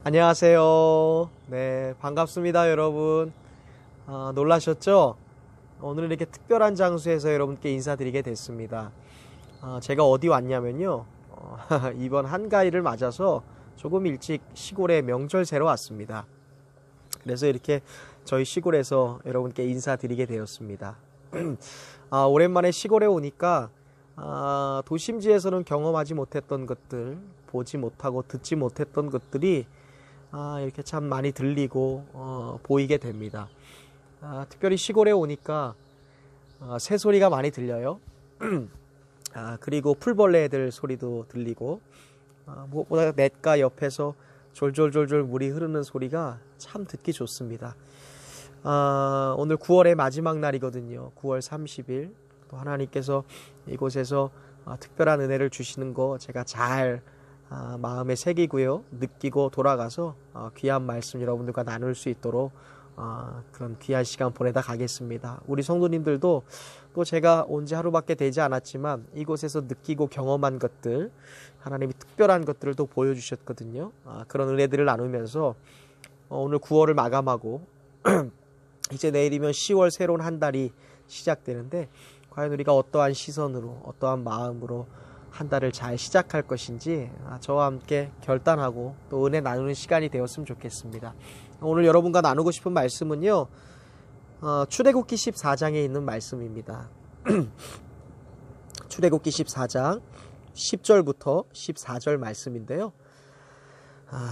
안녕하세요. 네, 반갑습니다, 여러분. 놀라셨죠? 오늘은 이렇게 특별한 장소에서 여러분께 인사드리게 됐습니다. 제가 어디 왔냐면요. 이번 한가위를 맞아서 조금 일찍 시골에 명절 새러 왔습니다. 그래서 이렇게 저희 시골에서 여러분께 인사드리게 되었습니다. 오랜만에 시골에 오니까 도심지에서는 경험하지 못했던 것들, 보지 못하고 듣지 못했던 것들이 이렇게 참 많이 들리고 보이게 됩니다. 특별히 시골에 오니까 새소리가 많이 들려요. 그리고 풀벌레들 소리도 들리고 무엇보다 냇가 옆에서 졸졸졸졸 물이 흐르는 소리가 참 듣기 좋습니다. 오늘 9월의 마지막 날이거든요. 9월 30일. 또 하나님께서 이곳에서 특별한 은혜를 주시는 거 제가 잘 마음에 새기고요. 느끼고 돌아가서 귀한 말씀 여러분들과 나눌 수 있도록 그런 귀한 시간 보내다 가겠습니다. 우리 성도님들도 또 제가 온 지 하루밖에 되지 않았지만 이곳에서 느끼고 경험한 것들, 하나님이 특별한 것들을 또 보여주셨거든요. 그런 은혜들을 나누면서 오늘 9월을 마감하고 이제 내일이면 10월 새로운 한 달이 시작되는데 과연 우리가 어떠한 시선으로, 어떠한 마음으로 한 달을 잘 시작할 것인지 저와 함께 결단하고 또 은혜 나누는 시간이 되었으면 좋겠습니다. 오늘 여러분과 나누고 싶은 말씀은요, 출애굽기 14장에 있는 말씀입니다. 출애굽기 14장 10절부터 14절 말씀인데요.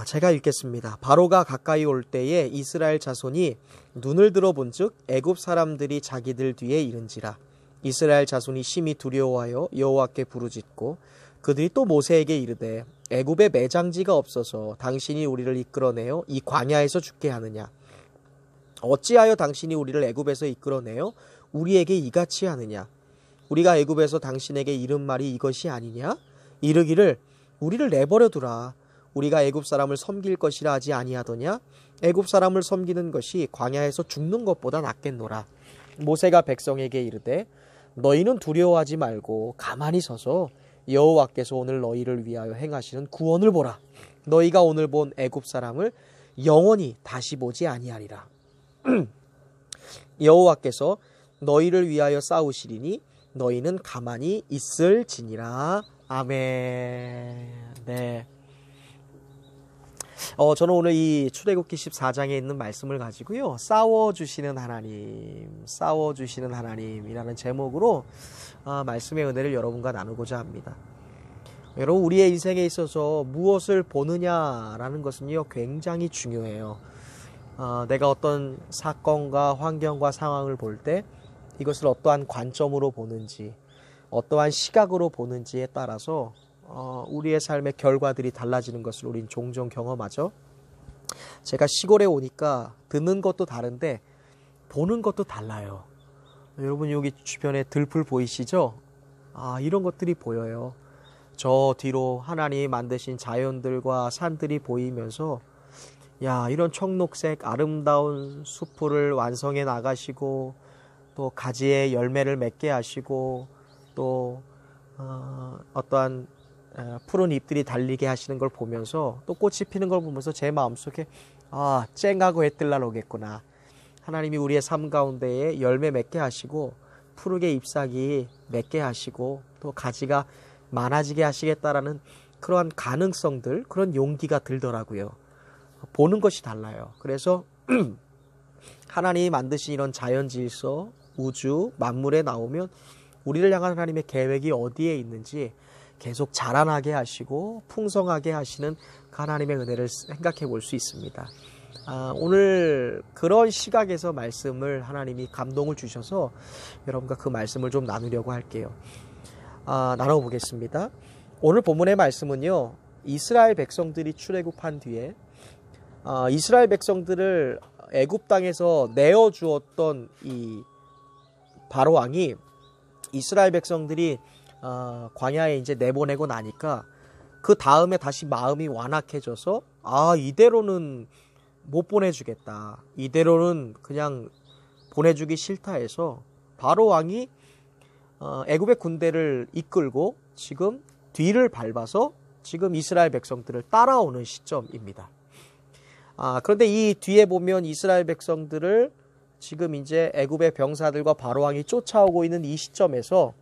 제가 읽겠습니다. 바로가 가까이 올 때에 이스라엘 자손이 눈을 들어본 즉 애굽 사람들이 자기들 뒤에 이른지라. 이스라엘 자손이 심히 두려워하여 여호와께 부르짖고 그들이 또 모세에게 이르되 애굽에 매장지가 없어서 당신이 우리를 이끌어내어 이 광야에서 죽게 하느냐. 어찌하여 당신이 우리를 애굽에서 이끌어내어 우리에게 이같이 하느냐. 우리가 애굽에서 당신에게 이른 말이 이것이 아니냐. 이르기를 우리를 내버려 두라. 우리가 애굽 사람을 섬길 것이라 하지 아니하더냐. 애굽 사람을 섬기는 것이 광야에서 죽는 것보다 낫겠노라. 모세가 백성에게 이르되 너희는 두려워하지 말고 가만히 서서 여호와께서 오늘 너희를 위하여 행하시는 구원을 보라. 너희가 오늘 본 애굽 사람을 영원히 다시 보지 아니하리라. 여호와께서 너희를 위하여 싸우시리니 너희는 가만히 있을지니라. 아멘. 네. 저는 오늘 이 출애굽기 14장에 있는 말씀을 가지고요. 싸워주시는 하나님이라는 제목으로 말씀의 은혜를 여러분과 나누고자 합니다. 여러분, 우리의 인생에 있어서 무엇을 보느냐라는 것은요, 굉장히 중요해요. 내가 어떤 사건과 환경과 상황을 볼 때 이것을 어떠한 관점으로 보는지, 어떠한 시각으로 보는지에 따라서 우리의 삶의 결과들이 달라지는 것을 우린 종종 경험하죠. 제가 시골에 오니까 듣는 것도 다른데 보는 것도 달라요. 여러분, 여기 주변에 들풀 보이시죠? 이런 것들이 보여요. 저 뒤로 하나님 만드신 자연들과 산들이 보이면서 이런 청록색 아름다운 숲을 완성해 나가시고 또 가지에 열매를 맺게 하시고 또 어떠한 푸른 잎들이 달리게 하시는 걸 보면서 또 꽃이 피는 걸 보면서 제 마음속에 쨍하고 해뜰날 오겠구나. 하나님이 우리의 삶 가운데에 열매 맺게 하시고 푸르게 잎사귀 맺게 하시고 또 가지가 많아지게 하시겠다라는 그러한 가능성들, 그런 용기가 들더라고요. 보는 것이 달라요. 그래서 하나님이 만드신 이런 자연 질서, 우주, 만물에 나오면 우리를 향한 하나님의 계획이 어디에 있는지 계속 자라나게 하시고 풍성하게 하시는 그 하나님의 은혜를 생각해 볼 수 있습니다. 오늘 그런 시각에서 말씀을 하나님이 감동을 주셔서 여러분과 그 말씀을 좀 나누려고 할게요. 나눠보겠습니다. 오늘 본문의 말씀은요, 이스라엘 백성들이 출애굽한 뒤에 이스라엘 백성들을 애굽 땅에서 내어주었던 이 바로 왕이 이스라엘 백성들이 광야에 이제 내보내고 나니까 그 다음에 다시 마음이 완악해져서 이대로는 못 보내주겠다, 이대로는 그냥 보내주기 싫다 해서 바로 왕이 애굽의 군대를 이끌고 지금 뒤를 밟아서 지금 이스라엘 백성들을 따라오는 시점입니다. 그런데 이 뒤에 보면 이스라엘 백성들을 지금 이제 애굽의 병사들과 바로왕이 쫓아오고 있는 이 시점에서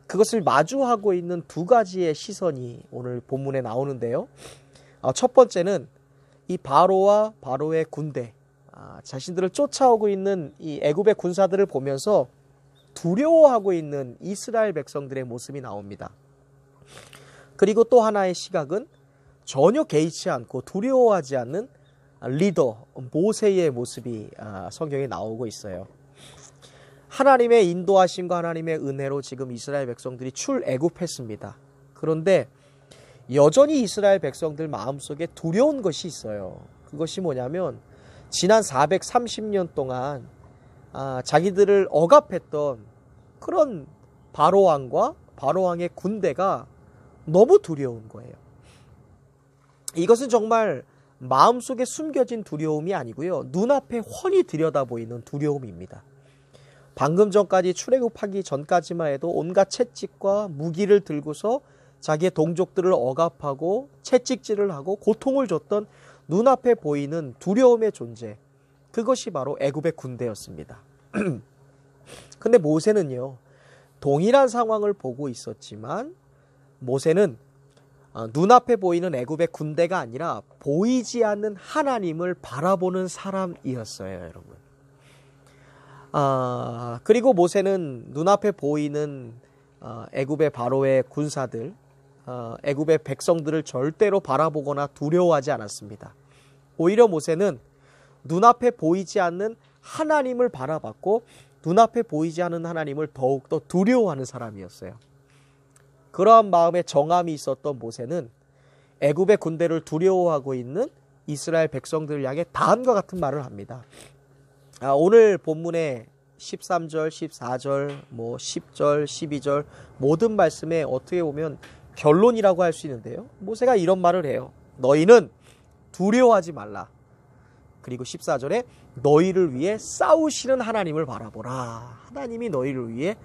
그것을 마주하고 있는 두 가지의 시선이 오늘 본문에 나오는데요. 첫 번째는 이 바로와 바로의 군대, 자신들을 쫓아오고 있는 이 애굽의 군사들을 보면서 두려워하고 있는 이스라엘 백성들의 모습이 나옵니다. 그리고 또 하나의 시각은 전혀 개의치 않고 두려워하지 않는 리더 모세의 모습이 성경에 나오고 있어요. 하나님의 인도하심과 하나님의 은혜로 지금 이스라엘 백성들이 출애굽했습니다. 그런데 여전히 이스라엘 백성들 마음속에 두려운 것이 있어요. 그것이 뭐냐면 지난 430년 동안 자기들을 억압했던 그런 바로왕과 바로왕의 군대가 너무 두려운 거예요. 이것은 정말 마음속에 숨겨진 두려움이 아니고요. 눈앞에 훤히 들여다보이는 두려움입니다. 방금 전까지 출애굽하기 전까지만 해도 온갖 채찍과 무기를 들고서 자기의 동족들을 억압하고 채찍질을 하고 고통을 줬던 눈앞에 보이는 두려움의 존재, 그것이 바로 애굽의 군대였습니다. 근데 모세는요, 동일한 상황을 보고 있었지만 모세는 눈앞에 보이는 애굽의 군대가 아니라 보이지 않는 하나님을 바라보는 사람이었어요, 여러분. 그리고 모세는 눈앞에 보이는 애굽의 바로의 군사들, 애굽의 백성들을 절대로 바라보거나 두려워하지 않았습니다. 오히려 모세는 눈앞에 보이지 않는 하나님을 바라봤고 눈앞에 보이지 않는 하나님을 더욱더 두려워하는 사람이었어요. 그러한 마음에 정함이 있었던 모세는 애굽의 군대를 두려워하고 있는 이스라엘 백성들을 향해 다음과 같은 말을 합니다. 오늘 본문의 13절, 14절, 10절, 12절 모든 말씀에 어떻게 보면 결론이라고 할 수 있는데요. 모세가 이런 말을 해요. 너희는 두려워하지 말라. 그리고 14절에 너희를 위해 싸우시는 하나님을 바라보라. 하나님이 너희를 위해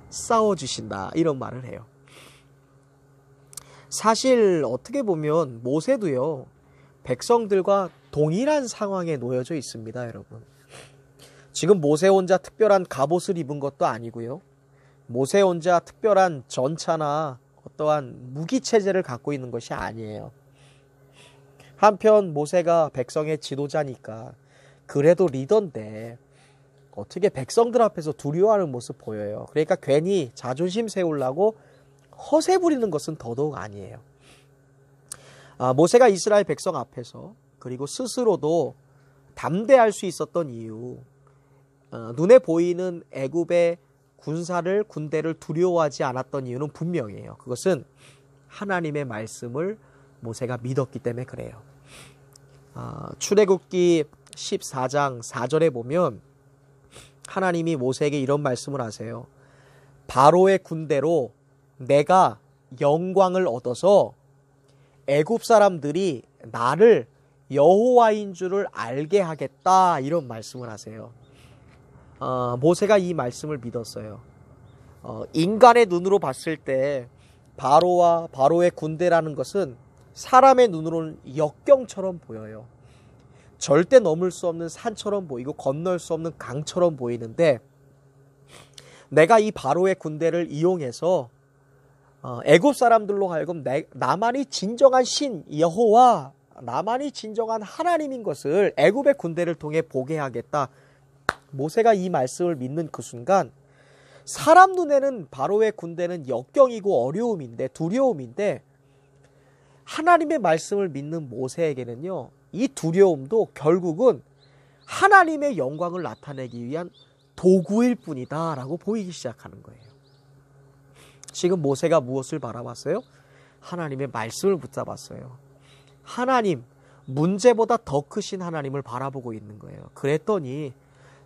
싸워주신다. 이런 말을 해요. 사실 어떻게 보면 모세도요, 백성들과 동일한 상황에 놓여져 있습니다, 여러분. 지금 모세 혼자 특별한 갑옷을 입은 것도 아니고요. 모세 혼자 특별한 전차나 어떠한 무기체제를 갖고 있는 것이 아니에요. 한편 모세가 백성의 지도자니까 그래도 리더인데 어떻게 백성들 앞에서 두려워하는 모습 보여요. 그러니까 괜히 자존심 세우려고 허세 부리는 것은 더더욱 아니에요. 모세가 이스라엘 백성 앞에서 그리고 스스로도 담대할 수 있었던 이유, 눈에 보이는 애굽의 군대를 두려워하지 않았던 이유는 분명해요. 그것은 하나님의 말씀을 모세가 믿었기 때문에 그래요. 출애굽기 14장 4절에 보면 하나님이 모세에게 이런 말씀을 하세요. 바로의 군대로 내가 영광을 얻어서 애굽 사람들이 나를 여호와인 줄을 알게 하겠다, 이런 말씀을 하세요. 모세가 이 말씀을 믿었어요. 인간의 눈으로 봤을 때 바로와 바로의 군대라는 것은 사람의 눈으로는 역경처럼 보여요. 절대 넘을 수 없는 산처럼 보이고 건널 수 없는 강처럼 보이는데 내가 이 바로의 군대를 이용해서 애굽 사람들로 하여금 나만이 진정한 신 여호와, 나만이 진정한 하나님인 것을 애굽의 군대를 통해 보게 하겠다. 모세가 이 말씀을 믿는 그 순간 사람 눈에는 바로의 군대는 역경이고 어려움인데, 두려움인데, 하나님의 말씀을 믿는 모세에게는요, 이 두려움도 결국은 하나님의 영광을 나타내기 위한 도구일 뿐이다 라고 보이기 시작하는 거예요. 지금 모세가 무엇을 바라봤어요? 하나님의 말씀을 붙잡았어요. 하나님, 문제보다 더 크신 하나님을 바라보고 있는 거예요. 그랬더니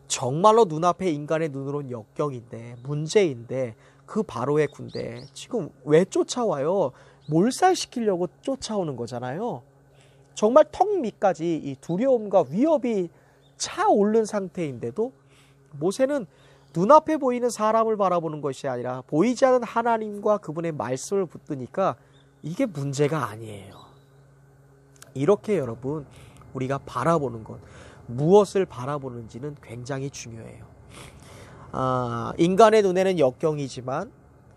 정말로 눈앞에 인간의 눈으로는 역경인데, 문제인데, 그 바로의 군대 지금 왜 쫓아와요? 몰살시키려고 쫓아오는 거잖아요. 정말 턱 밑까지 이 두려움과 위협이 차오른 상태인데도 모세는 눈앞에 보이는 사람을 바라보는 것이 아니라 보이지 않는 하나님과 그분의 말씀을 붙드니까 이게 문제가 아니에요. 이렇게 여러분, 우리가 바라보는 것, 무엇을 바라보는지는 굉장히 중요해요. 인간의 눈에는 역경이지만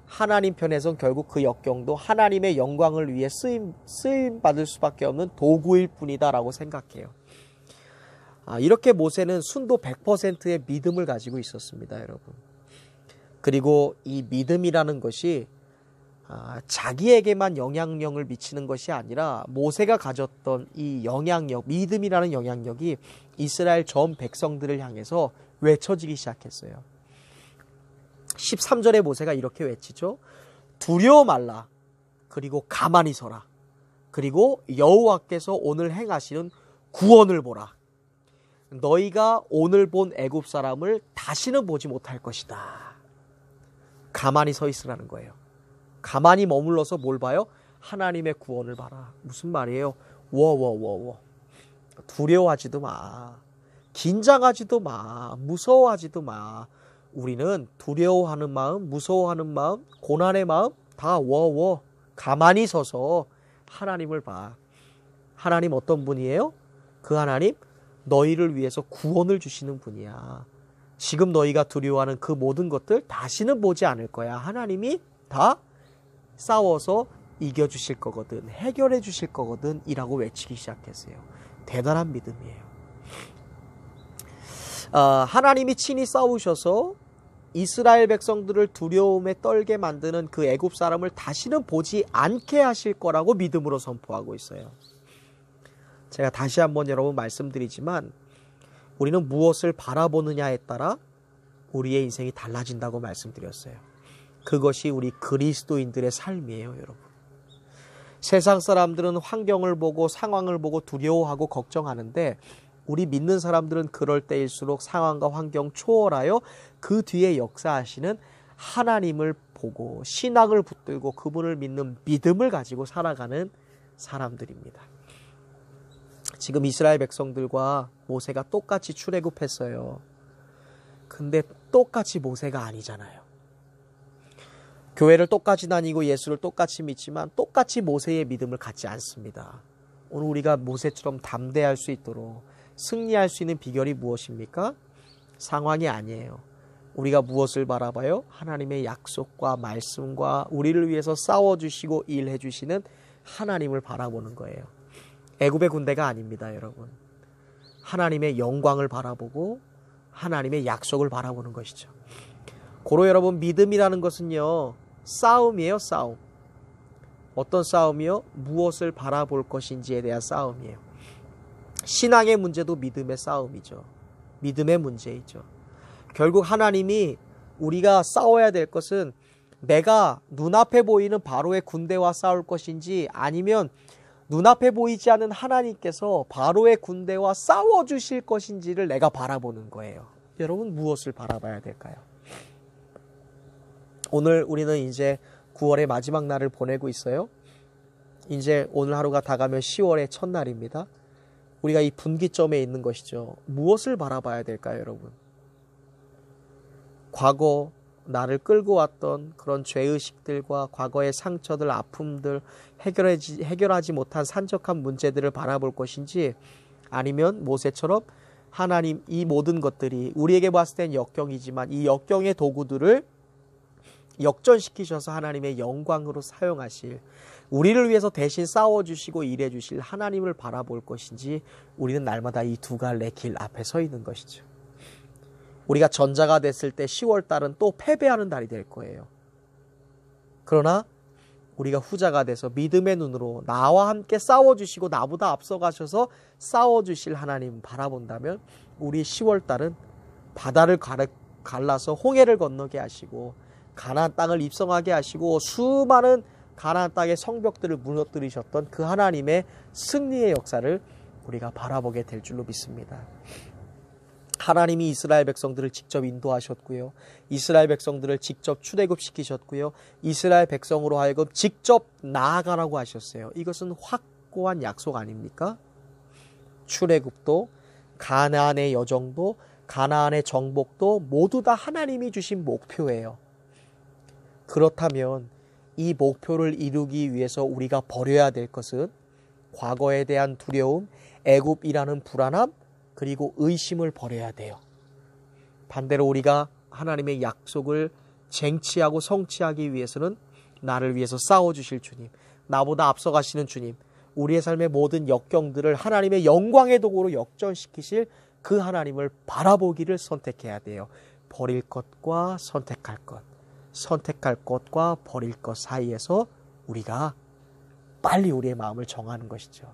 하나님 편에선 결국 그 역경도 하나님의 영광을 위해 쓰임 받을 수밖에 없는 도구일 뿐이다라고 생각해요. 이렇게 모세는 순도 100%의 믿음을 가지고 있었습니다, 여러분. 그리고 이 믿음이라는 것이 자기에게만 영향력을 미치는 것이 아니라 모세가 가졌던 이 영향력, 믿음이라는 영향력이 이스라엘 전 백성들을 향해서 외쳐지기 시작했어요. 13절에 모세가 이렇게 외치죠. 두려워 말라. 그리고 가만히 서라. 그리고 여호와께서 오늘 행하시는 구원을 보라. 너희가 오늘 본 애굽 사람을 다시는 보지 못할 것이다. 가만히 서 있으라는 거예요. 가만히 머물러서 뭘 봐요? 하나님의 구원을 봐라. 무슨 말이에요? 워워워워. 두려워하지도 마. 긴장하지도 마. 무서워하지도 마. 우리는 두려워하는 마음, 무서워하는 마음, 고난의 마음 다 워워. 가만히 서서 하나님을 봐. 하나님 어떤 분이에요? 그 하나님 너희를 위해서 구원을 주시는 분이야. 지금 너희가 두려워하는 그 모든 것들 다시는 보지 않을 거야. 하나님이 다 싸워서 이겨주실 거거든. 해결해 주실 거거든. 이라고 외치기 시작했어요. 대단한 믿음이에요. 하나님이 친히 싸우셔서 이스라엘 백성들을 두려움에 떨게 만드는 그 애굽 사람을 다시는 보지 않게 하실 거라고 믿음으로 선포하고 있어요. 제가 다시 한번 여러분 말씀드리지만 우리는 무엇을 바라보느냐에 따라 우리의 인생이 달라진다고 말씀드렸어요. 그것이 우리 그리스도인들의 삶이에요, 여러분. 세상 사람들은 환경을 보고 상황을 보고 두려워하고 걱정하는데 우리 믿는 사람들은 그럴 때일수록 상황과 환경 초월하여 그 뒤에 역사하시는 하나님을 보고 신앙을 붙들고 그분을 믿는 믿음을 가지고 살아가는 사람들입니다. 지금 이스라엘 백성들과 모세가 똑같이 출애굽했어요. 근데 똑같이 모세가 아니잖아요. 교회를 똑같이 다니고 예수를 똑같이 믿지만 똑같이 모세의 믿음을 갖지 않습니다. 오늘 우리가 모세처럼 담대할 수 있도록 승리할 수 있는 비결이 무엇입니까? 상황이 아니에요. 우리가 무엇을 바라봐요? 하나님의 약속과 말씀과 우리를 위해서 싸워주시고 일해주시는 하나님을 바라보는 거예요. 애굽의 군대가 아닙니다, 여러분. 하나님의 영광을 바라보고 하나님의 약속을 바라보는 것이죠. 고로 여러분, 믿음이라는 것은요, 싸움이에요, 싸움. 어떤 싸움이요? 무엇을 바라볼 것인지에 대한 싸움이에요. 신앙의 문제도 믿음의 싸움이죠. 믿음의 문제이죠. 결국 하나님이 우리가 싸워야 될 것은 내가 눈앞에 보이는 바로의 군대와 싸울 것인지 아니면 눈앞에 보이지 않는 하나님께서 바로의 군대와 싸워주실 것인지를 내가 바라보는 거예요. 여러분, 무엇을 바라봐야 될까요? 오늘 우리는 이제 9월의 마지막 날을 보내고 있어요. 이제 오늘 하루가 다가면 10월의 첫날입니다. 우리가 이 분기점에 있는 것이죠. 무엇을 바라봐야 될까요, 여러분? 과거 나를 끌고 왔던 그런 죄의식들과 과거의 상처들, 아픔들, 해결하지 못한 산적한 문제들을 바라볼 것인지 아니면 모세처럼 하나님 이 모든 것들이 우리에게 봤을 땐 역경이지만 이 역경의 도구들을 역전시키셔서 하나님의 영광으로 사용하실 우리를 위해서 대신 싸워주시고 일해주실 하나님을 바라볼 것인지 우리는 날마다 이 두 갈래 길 앞에 서 있는 것이죠. 우리가 전자가 됐을 때 10월달은 또 패배하는 달이 될 거예요. 그러나 우리가 후자가 돼서 믿음의 눈으로 나와 함께 싸워주시고 나보다 앞서가셔서 싸워주실 하나님 바라본다면 우리 10월달은 바다를 갈라서 홍해를 건너게 하시고 가나안 땅을 입성하게 하시고 수많은 가나안 땅의 성벽들을 무너뜨리셨던 그 하나님의 승리의 역사를 우리가 바라보게 될 줄로 믿습니다. 하나님이 이스라엘 백성들을 직접 인도하셨고요. 이스라엘 백성들을 직접 출애굽시키셨고요. 이스라엘 백성으로 하여금 직접 나아가라고 하셨어요. 이것은 확고한 약속 아닙니까? 출애굽도 가나안의 여정도 가나안의 정복도 모두 다 하나님이 주신 목표예요. 그렇다면 이 목표를 이루기 위해서 우리가 버려야 될 것은 과거에 대한 두려움, 애굽이라는 불안함 그리고 의심을 버려야 돼요. 반대로 우리가 하나님의 약속을 쟁취하고 성취하기 위해서는 나를 위해서 싸워주실 주님, 나보다 앞서가시는 주님, 우리의 삶의 모든 역경들을 하나님의 영광의 도구로 역전시키실 그 하나님을 바라보기를 선택해야 돼요. 버릴 것과 선택할 것, 선택할 것과 버릴 것 사이에서 우리가 빨리 우리의 마음을 정하는 것이죠.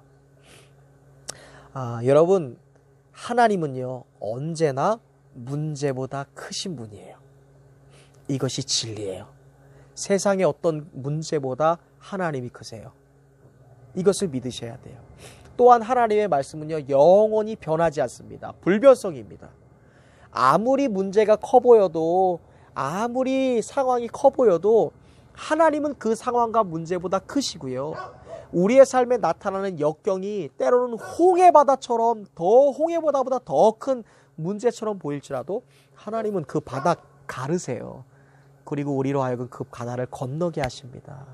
여러분, 하나님은요 언제나 문제보다 크신 분이에요. 이것이 진리예요. 세상의 어떤 문제보다 하나님이 크세요. 이것을 믿으셔야 돼요. 또한 하나님의 말씀은요 영원히 변하지 않습니다. 불변성입니다. 아무리 문제가 커 보여도, 아무리 상황이 커 보여도 하나님은 그 상황과 문제보다 크시고요. 우리의 삶에 나타나는 역경이 때로는 홍해바다처럼 홍해보다 더 큰 문제처럼 보일지라도 하나님은 그 바다 가르세요. 그리고 우리로 하여금 그 바다를 건너게 하십니다.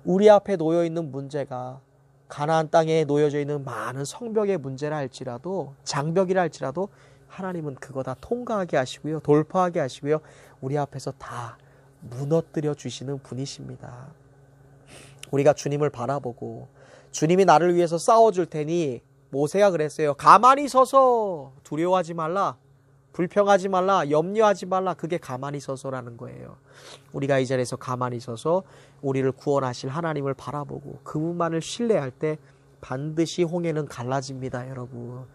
우리 앞에 놓여있는 문제가 가나안 땅에 놓여져 있는 많은 성벽의 문제라 할지라도, 장벽이라 할지라도 하나님은 그거 다 통과하게 하시고요, 돌파하게 하시고요, 우리 앞에서 다 무너뜨려 주시는 분이십니다. 우리가 주님을 바라보고 주님이 나를 위해서 싸워줄 테니, 모세가 그랬어요. 가만히 서서 두려워하지 말라, 불평하지 말라, 염려하지 말라. 그게 가만히 서서라는 거예요. 우리가 이 자리에서 가만히 서서 우리를 구원하실 하나님을 바라보고 그분만을 신뢰할 때 반드시 홍해는 갈라집니다, 여러분.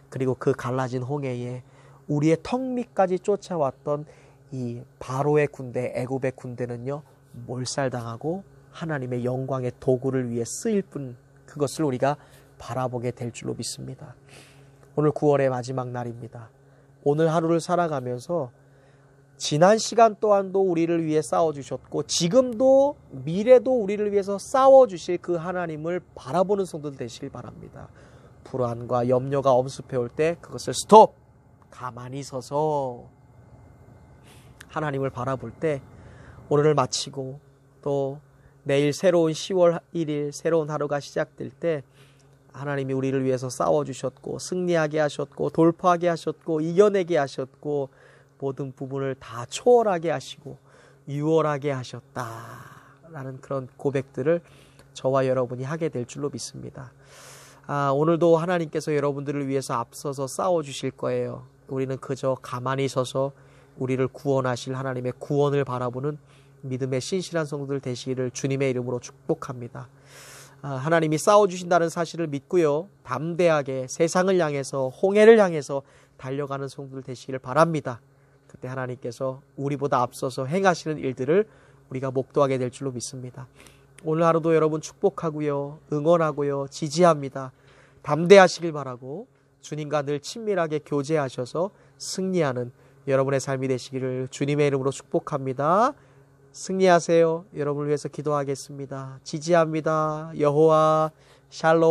그리고 그 갈라진 홍해에 우리의 턱 밑까지 쫓아왔던 이 바로의 군대, 애굽의 군대는요 몰살당하고 하나님의 영광의 도구를 위해 쓰일 뿐, 그것을 우리가 바라보게 될 줄로 믿습니다. 오늘 9월의 마지막 날입니다. 오늘 하루를 살아가면서 지난 시간 또한도 우리를 위해 싸워주셨고 지금도 미래도 우리를 위해서 싸워주실 그 하나님을 바라보는 성도들 되시길 바랍니다. 불안과 염려가 엄습해 올 때 그것을 스톱! 가만히 서서 하나님을 바라볼 때 오늘을 마치고 또 내일 새로운 10월 1일 새로운 하루가 시작될 때 하나님이 우리를 위해서 싸워주셨고 승리하게 하셨고 돌파하게 하셨고 이겨내게 하셨고 모든 부분을 다 초월하게 하시고 유월하게 하셨다라는 그런 고백들을 저와 여러분이 하게 될 줄로 믿습니다. 오늘도 하나님께서 여러분들을 위해서 앞서서 싸워주실 거예요. 우리는 그저 가만히 서서 우리를 구원하실 하나님의 구원을 바라보는 믿음의 신실한 성도들 되시기를 주님의 이름으로 축복합니다. 하나님이 싸워주신다는 사실을 믿고요, 담대하게 세상을 향해서 홍해를 향해서 달려가는 성도들 되시기를 바랍니다. 그때 하나님께서 우리보다 앞서서 행하시는 일들을 우리가 목도하게 될 줄로 믿습니다. 오늘 하루도 여러분 축복하고요, 응원하고요, 지지합니다. 담대하시길 바라고 주님과 늘 친밀하게 교제하셔서 승리하는 여러분의 삶이 되시기를 주님의 이름으로 축복합니다. 승리하세요. 여러분을 위해서 기도하겠습니다. 지지합니다. 여호와 샬롬.